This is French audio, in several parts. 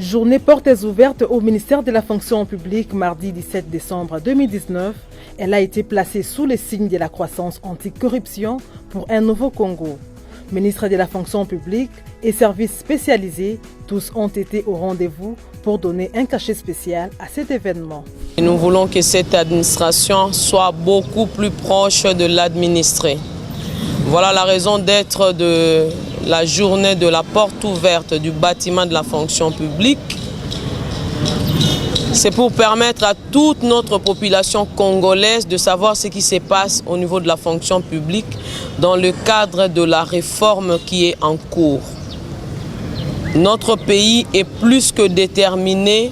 Journée portes ouvertes au ministère de la fonction publique mardi 17 décembre 2019. Elle a été placée sous le signe de la croissance anticorruption pour un nouveau Congo. Ministre de la fonction publique et services spécialisés, tous ont été au rendez-vous pour donner un cachet spécial à cet événement. Nous voulons que cette administration soit beaucoup plus proche de l'administré. Voilà la raison d'être de la journée de la porte ouverte du bâtiment de la fonction publique. C'est pour permettre à toute notre population congolaise de savoir ce qui se passe au niveau de la fonction publique dans le cadre de la réforme qui est en cours. Notre pays est plus que déterminé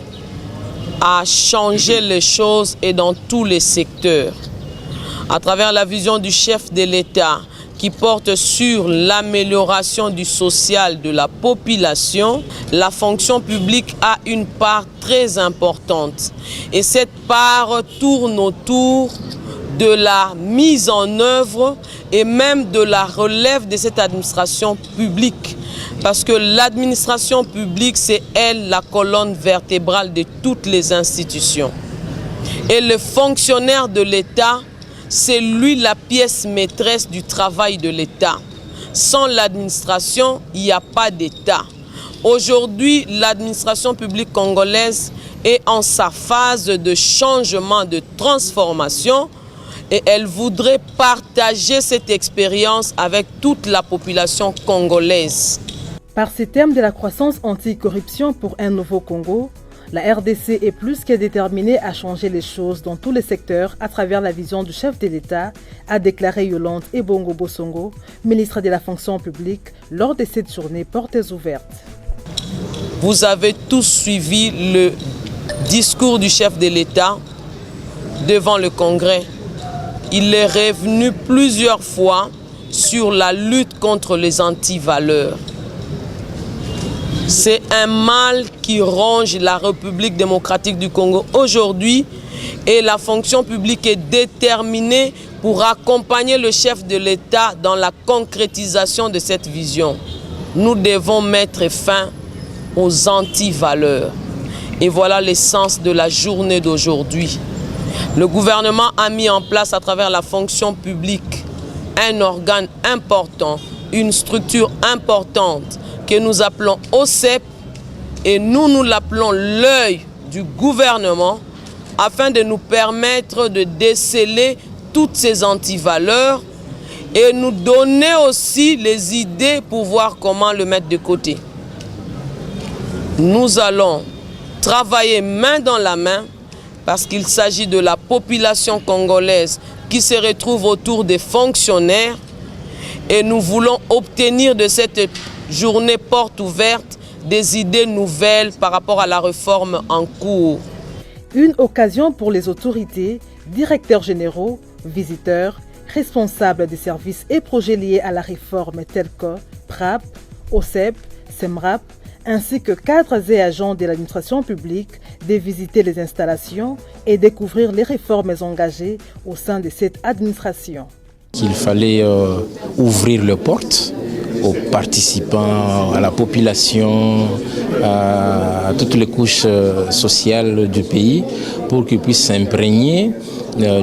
à changer les choses et dans tous les secteurs. À travers la vision du chef de l'État qui porte sur l'amélioration du social de la population, la fonction publique a une part très importante. Et cette part tourne autour de la mise en œuvre et même de la relève de cette administration publique. Parce que l'administration publique, c'est elle la colonne vertébrale de toutes les institutions. Et le fonctionnaire de l'État, c'est lui la pièce maîtresse du travail de l'État. Sans l'administration, il n'y a pas d'État. Aujourd'hui, l'administration publique congolaise est en sa phase de changement, de transformation, et elle voudrait partager cette expérience avec toute la population congolaise. Par ce thème de la croissance anticorruption pour un nouveau Congo, la RDC est plus que déterminée à changer les choses dans tous les secteurs à travers la vision du chef de l'État, a déclaré Yolande Ebongo Bosongo, ministre de la fonction publique, lors de cette journée portes ouvertes. Vous avez tous suivi le discours du chef de l'État devant le Congrès. Il est revenu plusieurs fois sur la lutte contre les antivaleurs. C'est un mal qui ronge la République démocratique du Congo aujourd'hui et la fonction publique est déterminée pour accompagner le chef de l'État dans la concrétisation de cette vision. Nous devons mettre fin aux antivaleurs. Et voilà l'essence de la journée d'aujourd'hui. Le gouvernement a mis en place à travers la fonction publique un organe important, une structure importante que nous appelons OCEP et nous l'appelons l'œil du gouvernement afin de nous permettre de déceler toutes ces antivaleurs et nous donner aussi les idées pour voir comment le mettre de côté. Nous allons travailler main dans la main parce qu'il s'agit de la population congolaise qui se retrouve autour des fonctionnaires et nous voulons obtenir de cette journée porte ouverte des idées nouvelles par rapport à la réforme en cours. Une occasion pour les autorités, directeurs généraux, visiteurs, responsables des services et projets liés à la réforme tels que PRAP, OCEP, SEMRAP, ainsi que cadres et agents de l'administration publique de visiter les installations et découvrir les réformes engagées au sein de cette administration. Il fallait ouvrir les portes aux participants, à la population, à toutes les couches sociales du pays pour qu'ils puissent s'imprégner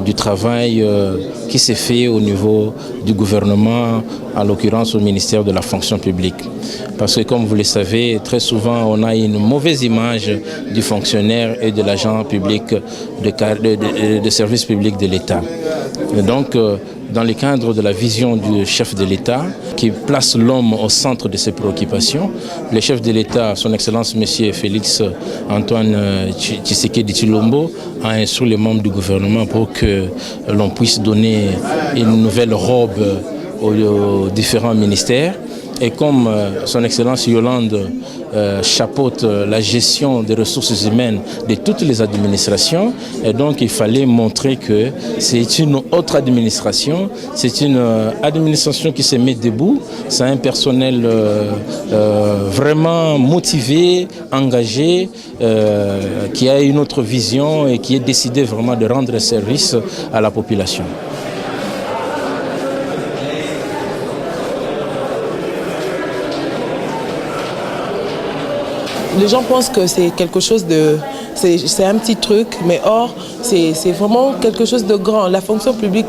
du travail qui s'est fait au niveau du gouvernement, en l'occurrence au ministère de la fonction publique. Parce que comme vous le savez, très souvent on a une mauvaise image du fonctionnaire et de l'agent public de service public de l'État. Donc, dans le cadre de la vision du chef de l'État, qui place l'homme au centre de ses préoccupations, le chef de l'État, son Excellence M. Félix Antoine Tshisekedi Tshilombo, a instruit les membres du gouvernement pour que l'on puisse donner une nouvelle robe aux différents ministères. Et comme son Excellence Yolande chapeaute la gestion des ressources humaines de toutes les administrations, et donc il fallait montrer que c'est une autre administration, c'est une administration qui se met debout, c'est un personnel vraiment motivé, engagé, qui a une autre vision et qui est décidé vraiment de rendre service à la population. Les gens pensent que c'est quelque chose de... C'est un petit truc, mais or, c'est vraiment quelque chose de grand. La fonction publique,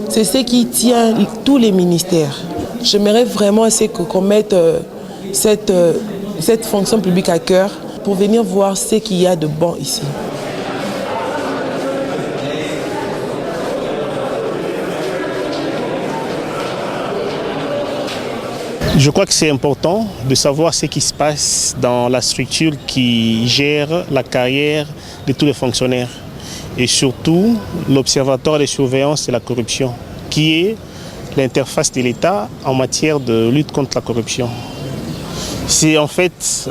c'est ce qui tient tous les ministères. J'aimerais vraiment qu'on mette cette fonction publique à cœur pour venir voir ce qu'il y a de bon ici. Je crois que c'est important de savoir ce qui se passe dans la structure qui gère la carrière de tous les fonctionnaires et surtout l'Observatoire de surveillance de la corruption qui est l'interface de l'État en matière de lutte contre la corruption. C'est en fait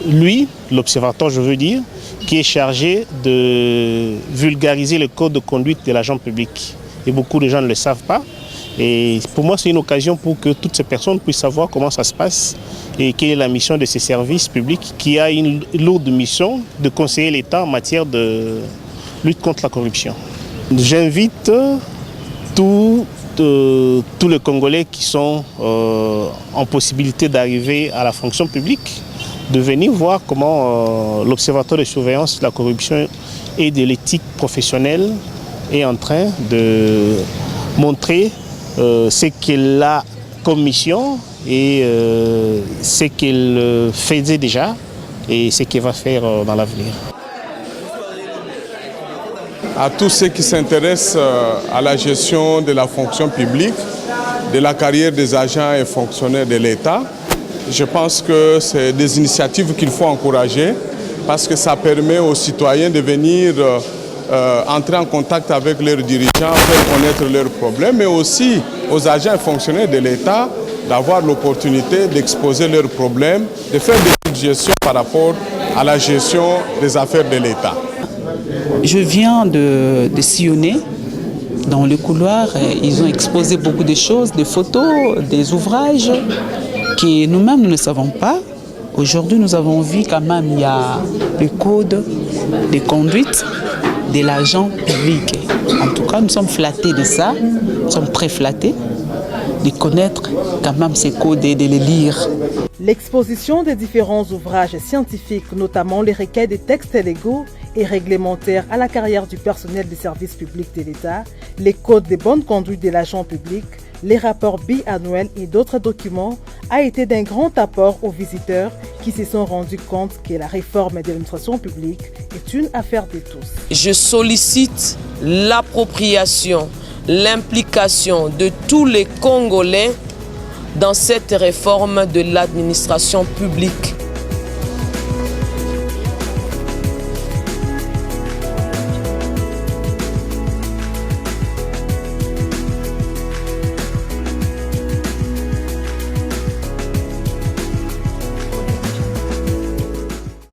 lui, l'Observatoire je veux dire, qui est chargé de vulgariser le code de conduite de l'agent public. Et beaucoup de gens ne le savent pas. Et pour moi, c'est une occasion pour que toutes ces personnes puissent savoir comment ça se passe et quelle est la mission de ces services publics qui a une lourde mission de conseiller l'État en matière de lutte contre la corruption. J'invite tous les Congolais qui sont en possibilité d'arriver à la fonction publique de venir voir comment l'Observatoire de surveillance de la corruption et de l'éthique professionnelle est en train de montrer ce qu'elle a comme mission et ce qu'elle faisait déjà et ce qu'elle va faire dans l'avenir. À tous ceux qui s'intéressent à la gestion de la fonction publique, de la carrière des agents et fonctionnaires de l'État, je pense que c'est des initiatives qu'il faut encourager parce que ça permet aux citoyens de venir entrer en contact avec leurs dirigeants, faire connaître leurs problèmes, mais aussi aux agents et fonctionnaires de l'État d'avoir l'opportunité d'exposer leurs problèmes, de faire des suggestions par rapport à la gestion des affaires de l'État. Je viens de sillonner dans le couloir. Ils ont exposé beaucoup de choses, des photos, des ouvrages que nous-mêmes nous ne savons pas. Aujourd'hui, nous avons vu quand même il y a le code de conduite de l'agent public. En tout cas, nous sommes flattés de ça, nous sommes très flattés de connaître quand même ces codes et de les lire. L'exposition des différents ouvrages scientifiques, notamment les requêtes des textes légaux et réglementaires à la carrière du personnel des services publics de l'État, les codes de bonne conduite de l'agent public, les rapports biannuels et d'autres documents a été d'un grand apport aux visiteurs qui se sont rendus compte que la réforme de l'administration publique est une affaire de tous. Je sollicite l'appropriation, l'implication de tous les Congolais dans cette réforme de l'administration publique.